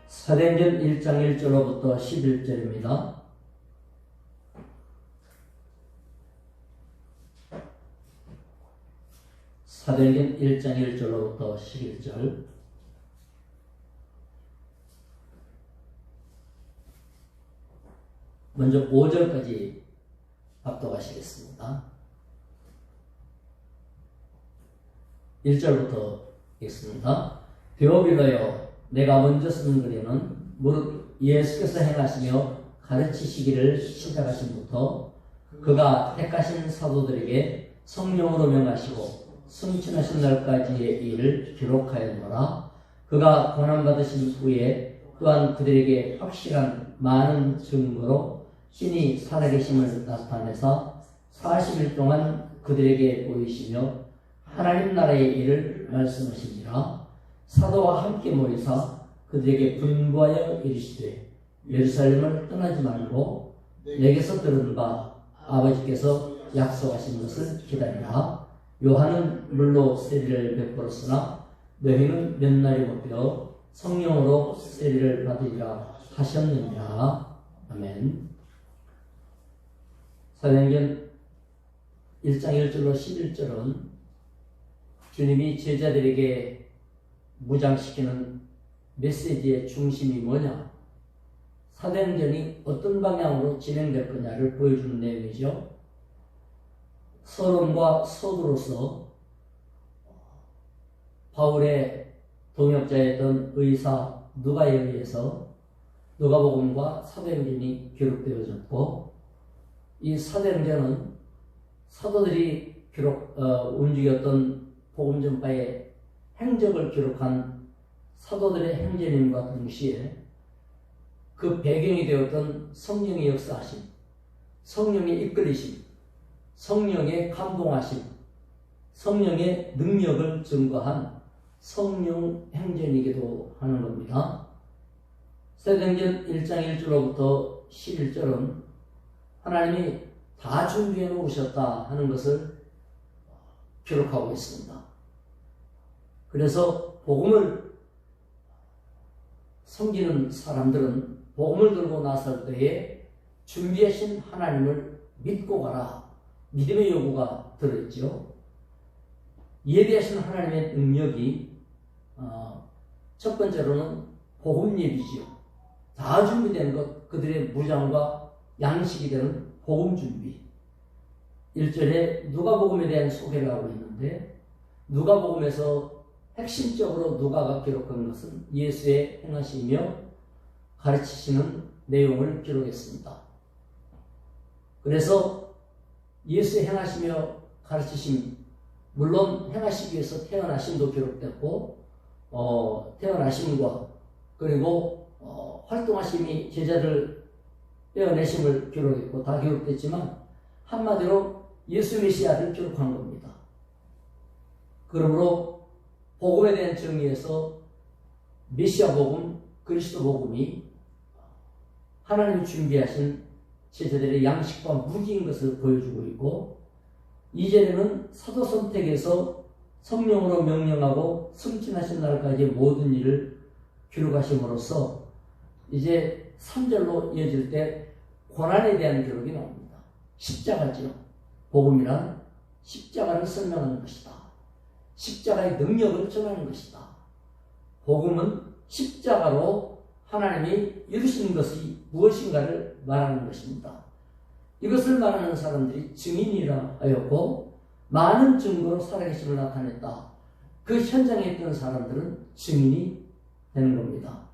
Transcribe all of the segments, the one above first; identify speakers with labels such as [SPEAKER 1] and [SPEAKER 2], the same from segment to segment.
[SPEAKER 1] 사도행전 1장 1절로부터 11절입니다. 사도행전 1장 1절로부터 11절. 먼저 5절까지 합독하시겠습니다. 1절부터 읽습니다. 데오빌로여, 내가 먼저 쓰는 글에는 무릇 예수께서 행하시며 가르치시기를 시작하신부터 그가 택하신 사도들에게 성령으로 명하시고 승천하신 날까지의 일을 기록하였노라. 그가 고난받으신 후에 또한 그들에게 확실한 많은 증거로 신이 살아계심을 나타내사 40일 동안 그들에게 보이시며 하나님 나라의 일을 말씀하시니라. 사도와 함께 모이사 그들에게 분부하여 이르시되 예루살렘을 떠나지 말고 내게서 들은 바 아버지께서 약속하신 것을 기다리라. 요한은 물로 세례를 베풀었으나 너희는 몇 날이 못 되어 성령으로 세례를 받으리라 하셨느니라. 아멘. 사도행전 1장 1절로 11절은 주님이 제자들에게 무장시키는 메시지의 중심이 뭐냐, 사도행전이 어떤 방향으로 진행될 거냐를 보여주는 내용이죠. 서론과 서두로서 바울의 동역자였던 의사 누가에 의해서 누가복음과 사도행전이 기록되어졌고, 이 사도행전은 사도들이 움직였던 복음 전파의 행적을 기록한 사도들의 행전임과 동시에 그 배경이 되었던 성령의 역사하심, 성령의 이끌리심, 성령의 감동하심, 성령의 능력을 증거한 성령 행전이기도 하는 겁니다. 사도행전 1장 1절로부터 11절은 하나님이 다 준비해 놓으셨다 하는 것을 기록하고 있습니다. 그래서 복음을 섬기는 사람들은 복음을 들고 나설 때에 준비하신 하나님을 믿고 가라, 믿음의 요구가 들어있죠. 예비하신 하나님의 능력이 첫 번째로는 복음 예비지요. 다 준비된 것, 그들의 무장과 양식이 되는 복음 준비. 1절에 누가복음에 대한 소개를 하고 있는데, 누가복음에서 핵심적으로 누가가 기록한 것은 예수의 행하시며 가르치시는 내용을 기록했습니다. 그래서 예수의 행하시며 가르치심, 물론 행하시기 위해서 태어나심도 기록됐고, 태어나심과 그리고 활동하심이 제자들 떼어내심을 기록했고 다 기록됐지만 한마디로 예수 메시아를 기록한 겁니다. 그러므로 복음에 대한 정의에서 메시아 복음, 그리스도 복음이 하나님이 준비하신 제자들의 양식과 무기인 것을 보여주고 있고, 이전에는 사도 선택에서 성령으로 명령하고 승진하신 날까지의 모든 일을 기록하심으로써 이제 3절로 이어질 때 고난에 대한 기록이 나옵니다. 십자가지요. 복음이란 십자가를 설명하는 것이다. 십자가의 능력을 전하는 것이다. 복음은 십자가로 하나님이 이루신 것이 무엇인가를 말하는 것입니다. 이것을 말하는 사람들이 증인이라 하였고, 많은 증거로 살아계심을 나타냈다. 그 현장에 있던 사람들은 증인이 되는 겁니다.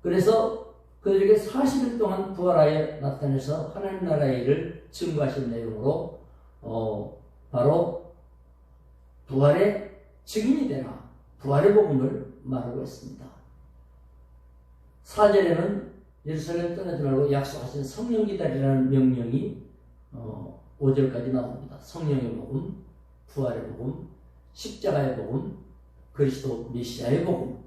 [SPEAKER 1] 그래서 그들에게 40일 동안 부활하여 나타내서 하나님 나라의 일을 증거하신 내용으로 바로 부활의 증인이 되라, 부활의 복음을 말하고 있습니다. 4절에는 예루살렘 떠나지 말고 약속하신 성령 기다리라는 명령이 5절까지 나옵니다. 성령의 복음, 부활의 복음, 십자가의 복음, 그리스도 메시아의 복음.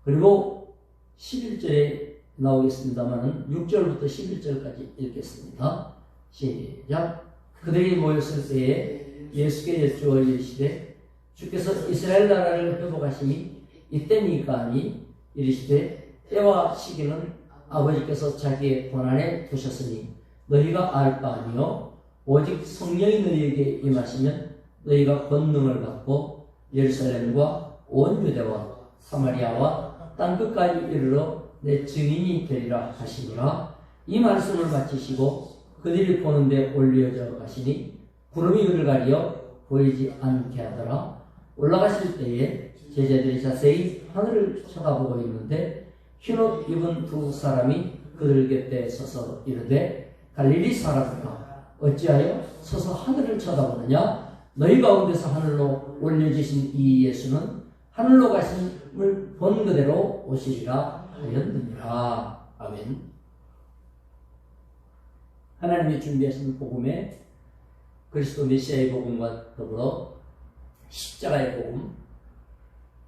[SPEAKER 1] 그리고 11절에 나오겠습니다만 6절부터 11절까지 읽겠습니다. 시작. 그들이 모였을 때에 예수께 여쭈어 이르시되 주께서 이스라엘 나라를 회복하심이 이때니까 하니 이르시되 때와 시기는 아버지께서 자기의 권한에 두셨으니 너희가 알 바 아니요 오직 성령이 너희에게 임하시면 너희가 권능을 받고 예루살렘과 온 유대와 사마리아와 땅끝까지 이르러 내 증인이 되리라 하시니라. 이 말씀을 마치시고 그들이 보는데 올려져 가시니 구름이 그를 가리어 보이지 않게 하더라. 올라가실 때에 제자들이 자세히 하늘을 쳐다보고 있는데 흰옷 입은 두 사람이 그들 곁에 서서 이르되 갈릴리 사람들아 어찌하여 서서 하늘을 쳐다보느냐? 너희 가운데서 하늘로 올려지신 이 예수는 하늘로 가심을 본 그대로 오시리라 하였느니라. 아멘. 하나님이 준비하신 복음에 그리스도 메시아의 복음과 더불어 십자가의 복음,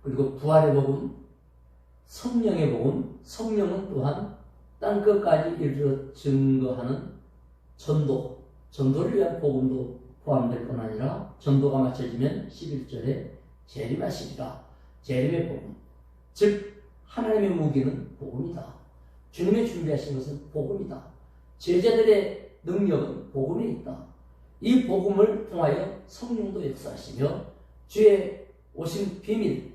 [SPEAKER 1] 그리고 부활의 복음, 성령의 복음, 성령은 또한 땅끝까지 이르러 증거하는 전도를 위한 복음도 포함될 뿐 아니라 전도가 마쳐지면 11절에 재림하시리라. 재림의 복음, 즉 하나님의 무기는 복음이다. 주님의 준비하신 것은 복음이다. 제자들의 능력은 복음에 있다. 이 복음을 통하여 성령도 역사하시며 주의 오신 비밀,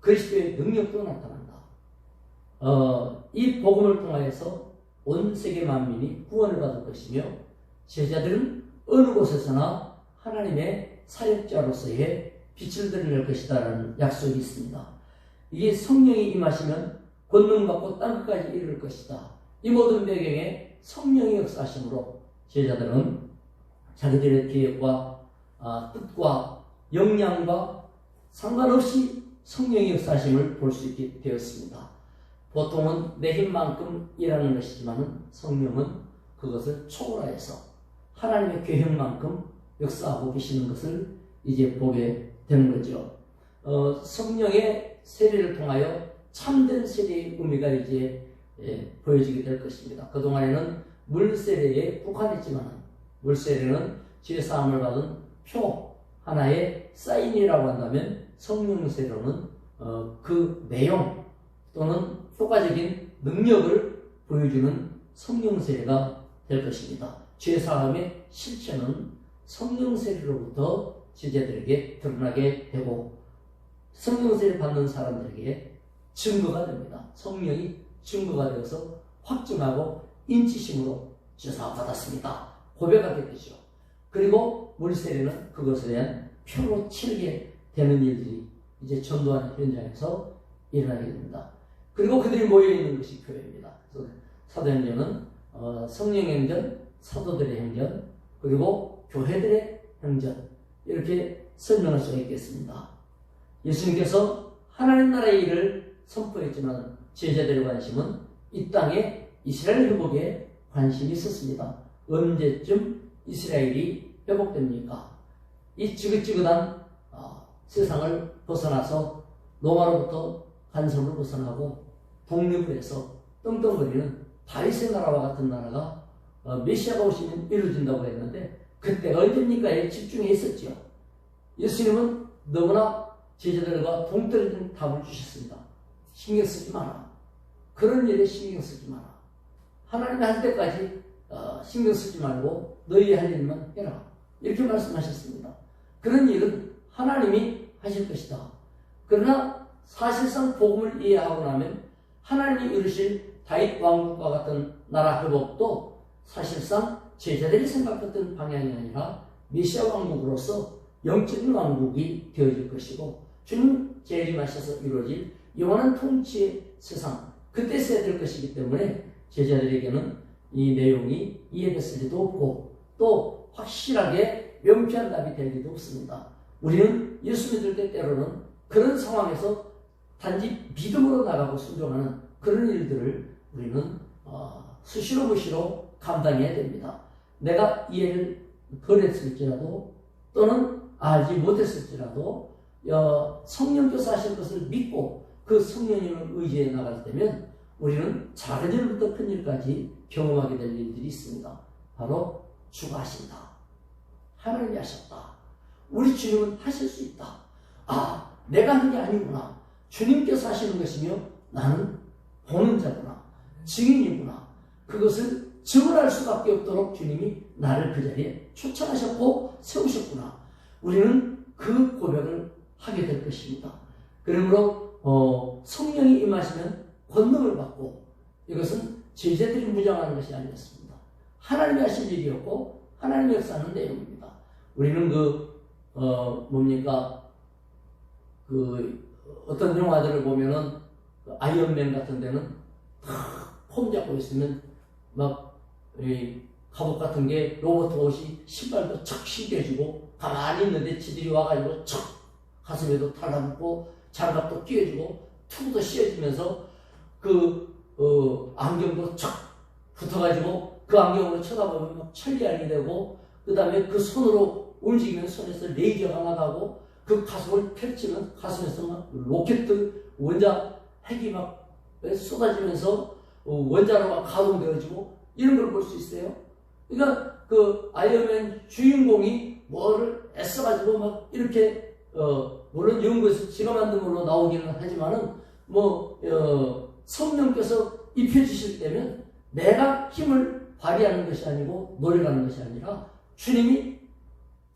[SPEAKER 1] 그리스도의 능력도 나타난다. 이 복음을 통하여서 온 세계 만민이 구원을 받을 것이며 제자들은 어느 곳에서나 하나님의 사역자로서의 빛을 드러낼 것이다라는 약속이 있습니다. 이게 성령이 임하시면 권능받고 땅끝까지 이를 것이다. 이 모든 배경에 성령의 역사하심으로 제자들은 자기들의 계획과 뜻과 역량과 상관없이 성령의 역사하심을 볼 수 있게 되었습니다. 보통은 내 힘만큼 일하는 것이지만 성령은 그것을 초월하여서 하나님의 계획만큼 역사하고 계시는 것을 이제 보게 되는 거죠. 성령의 세례를 통하여 참된 세례의 의미가 이제 보여지게 될 것입니다. 그동안에는 물세례에 국한했지만 물세례는 죄사함을 받은 표 하나의 사인이라고 한다면 성령세례는 그 내용 또는 효과적인 능력을 보여주는 성령세례가 될 것입니다. 죄사함의 실체는 성령세례로부터 제자들에게 드러나게 되고 성령세례 받는 사람들에게 증거가 됩니다. 성령이 증거가 되어서 확증하고 인치심으로 죄사함 받았습니다. 고백하게 되죠. 그리고 물세례는 그것에 대한 표로 치르게 되는 일들이 이제 전도하는 현장에서 일어나게 됩니다. 그리고 그들이 모여있는 것이 교회입니다. 그래서 사도행전은 성령행전, 사도들의 행전, 그리고 교회들의 행전 이렇게 설명할 수가 있겠습니다. 예수님께서 하나님 나라의 일을 선포했지만 제자들의 관심은 이 땅의 이스라엘 회복에 관심이 있었습니다. 언제쯤 이스라엘이 회복됩니까? 이 지긋지긋한 세상을 벗어나서 로마로부터 간섭을 벗어나고 독립을 해서 떵떵거리는 다윗의 나라와 같은 나라가 메시아가 오시면 이루어진다고 했는데 그때 언제입니까에 집중해 있었죠. 예수님은 너무나 제자들과 동떨어진 답을 주셨습니다. 신경 쓰지 마라. 그런 일에 신경 쓰지 마라. 하나님이 할 때까지 신경 쓰지 말고 너희 할 일만 해라. 이렇게 말씀하셨습니다. 그런 일은 하나님이 하실 것이다. 그러나 사실상 복음을 이해하고 나면 하나님이 이루실 다윗 왕국과 같은 나라 회복도 사실상 제자들이 생각했던 방향이 아니라 메시아 왕국으로서 영적인 왕국이 되어질 것이고 주님 재림하셔서 이루어질 영원한 통치의 세상 그때 있어야 될 것이기 때문에 제자들에게는 이 내용이 이해됐을 리도 없고 또 확실하게 명쾌한 답이 될 리도 없습니다. 우리는 예수 믿을 때 때로는 그런 상황에서 단지 믿음으로 나가고 순종하는 그런 일들을 우리는 수시로 무시로 감당해야 됩니다. 내가 이해를 덜 했을지라도 또는 알지 못했을지라도 성령께서 하신 것을 믿고 그 성령님을 의지해 나갈 때면 우리는 작은 일부터 큰 일까지 경험하게 될 일들이 있습니다. 바로 주가 하신다. 하나님이 하셨다. 우리 주님은 하실 수 있다. 내가 하는 게 아니구나. 주님께서 하시는 것이며 나는 보는 예언자구나, 증인이구나, 그것을 증언할 수밖에 없도록 주님이 나를 그 자리에 초청하셨고 세우셨구나. 우리는 그 고백을 하게 될 것입니다. 그러므로 성령이 임하시면 권능을 받고, 이것은 제자들이 무장하는 것이 아니었습니다. 하나님이 하신 일이었고 하나님의 역사하는 내용입니다. 우리는 어떤 영화들을 보면은 아이언맨 같은 데는 폼 잡고 있으면 막 갑옷 같은 게 로봇 옷이 신발도 척 신겨주고, 가만히 있는데 지들이 와가지고 척 가슴에도 달라붙고 장갑도 끼워주고 툭도 씌워주면서 안경도 척 붙어가지고 그 안경으로 쳐다보면 막 천리안이 되고, 그 다음에 그 손으로 움직이면 손에서 레이저가 나가고, 그 가슴을 펼치면 가슴에서 막 로켓 원자 핵이 막 쏟아지면서 원자로가 가동되어지고, 이런 걸 볼 수 있어요. 그러니까 그 아이언맨 주인공이 뭐를 애써가지고 막 이렇게 물론 연구에서 지가 만든 걸로 나오기는 하지만은 성령께서 입혀주실 때면 내가 힘을 발휘하는 것이 아니고 노력하는 것이 아니라 주님이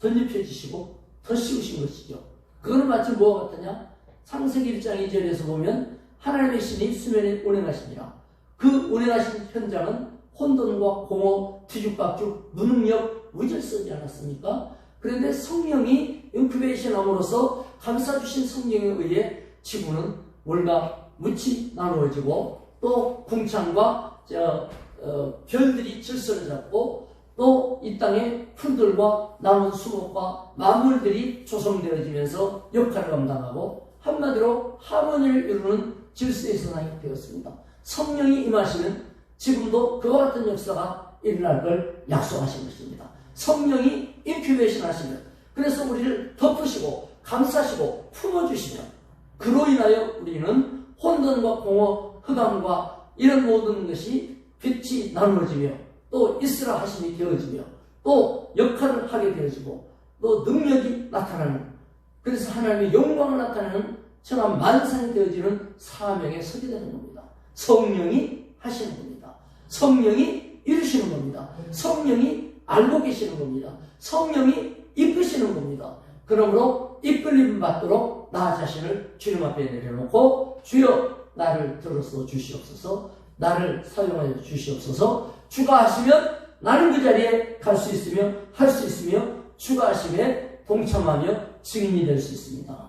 [SPEAKER 1] 덧입혀주시고 더 씌우신 것이죠. 그거는 마치 뭐와 같으냐? 창세기 1장 2절에서 보면 하나님의 신이 수면에 운행하시니라. 그 운행하신 현장은 혼돈과 공허, 뒤죽박죽, 무능력, 무질서지 않았습니까? 그런데 성령이 인큐베이션함으로써 감싸주신 성령에 의해 지구는 물과 묻이 나누어지고, 또 궁창과 별들이 질서를 잡고, 또 이 땅의 풀들과 나무 수목과 만물들이 조성되어지면서 역할을 감당하고, 한마디로 하모니를 이루는 질서의 선상이 되었습니다. 성령이 임하시면 지금도 그와 같은 역사가 일어날 걸 약속하신 것입니다. 성령이 인큐베이션 하시면, 그래서 우리를 덮으시고 감싸시고 품어주시면, 그로 인하여 우리는 혼돈과 공허, 흑암과 이런 모든 것이 빛이 나누어지며, 또 있으라 하심이 되어지며, 또 역할을 하게 되어지고, 또 능력이 나타나는, 그래서 하나님의 영광을 나타내는 천한 만상이 되어지는 사명에 서게 되는 겁니다. 성령이 하시는 겁니다. 성령이 이루시는 겁니다. 성령이 알고 계시는 겁니다. 성령이 이끄시는 겁니다. 그러므로 이끌림 받도록 나 자신을 주님 앞에 내려놓고, 주여 나를 들어서 주시옵소서, 나를 사용하여 주시옵소서. 주가 하시면 나는 그 자리에 갈 수 있으며 할 수 있으며, 주가 하심에 동참하며 증인이 될 수 있습니다.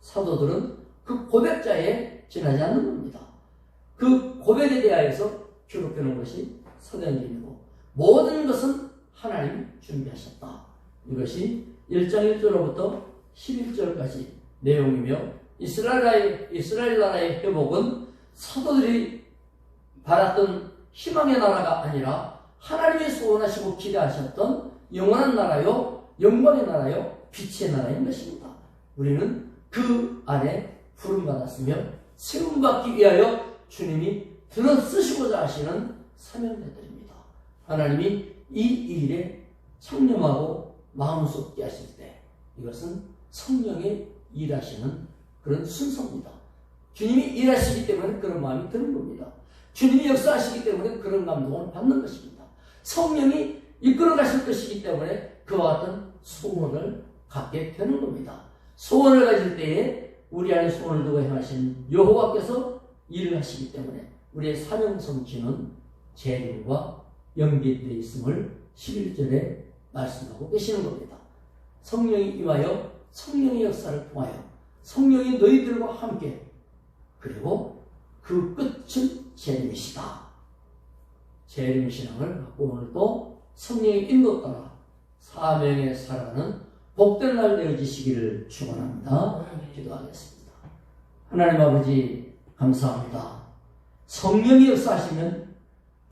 [SPEAKER 1] 사도들은 그 고백자에 지나지 않는 겁니다. 그 고백에 대하여서 기록되는 것이 사도행전이고, 모든 것은 하나님이 준비하셨다. 이것이 1장 1절로부터 11절까지 내용이며, 이스라엘 나라의 회복은 사도들이 바랐던 희망의 나라가 아니라 하나님이 소원하시고 기대하셨던 영원한 나라요, 영광의 나라요, 빛의 나라인 것입니다. 우리는 그 안에 부름받았으며 세움받기 위하여 주님이 들어쓰시고자 하시는 사명자들입니다. 하나님이 이 일에 창념하고 마음 쏟게 하실 때, 이것은 성령의 일하시는 그런 순서입니다. 주님이 일하시기 때문에 그런 마음이 드는 겁니다. 주님이 역사하시기 때문에 그런 감동을 받는 것입니다. 성령이 이끌어 가실 것이기 때문에 그와 같은 소원을 갖게 되는 겁니다. 소원을 가질 때에 우리 안에 소원을 두고 행하신 여호와께서 일을 하시기 때문에 우리의 사명 성취는 재림과 연계되어 있음을 11절에 말씀하고 계시는 겁니다. 성령이 임하여 성령의 역사를 통하여 성령이 너희들과 함께, 그리고 그 끝은 재림이시다. 재림신앙을 갖고 오늘도 성령의 인도 따라 사명에 살아가는 복된 날 되어지시기를 축원합니다. 기도하겠습니다. 하나님 아버지 감사합니다. 성령이 역사하시면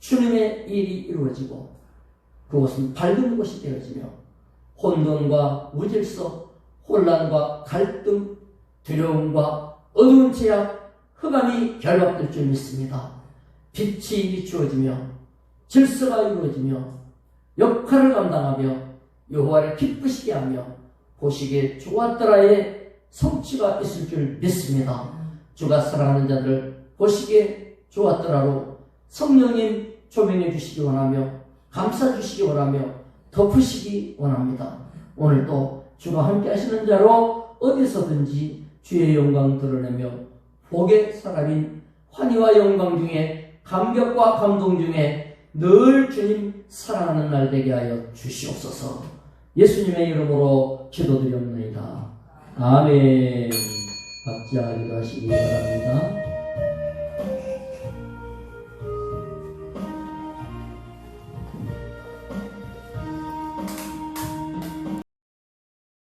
[SPEAKER 1] 주님의 일이 이루어지고 그곳은 밝은 곳이 되어지며 혼돈과 무질서, 혼란과 갈등, 두려움과 어두운 제약, 흑암이 결박될 줄 믿습니다. 빛이 비추어지며 질서가 이루어지며 역할을 감당하며 여호와를 기쁘시게 하며 보시기에 좋았더라의 성취가 있을 줄 믿습니다. 주가 사랑하는 자들 보시기에 주와 떠나로 성령님 조명해 주시기 원하며 감싸 주시기 원하며 덮으시기 원합니다. 오늘도 주가 함께 하시는 자로 어디서든지 주의 영광 드러내며 복의 사람인 환희와 영광 중에 감격과 감동 중에 늘 주님 사랑하는 날 되게 하여 주시옵소서. 예수님의 이름으로 기도드렸나이다. 아멘. 각자 기도하시기 바랍니다.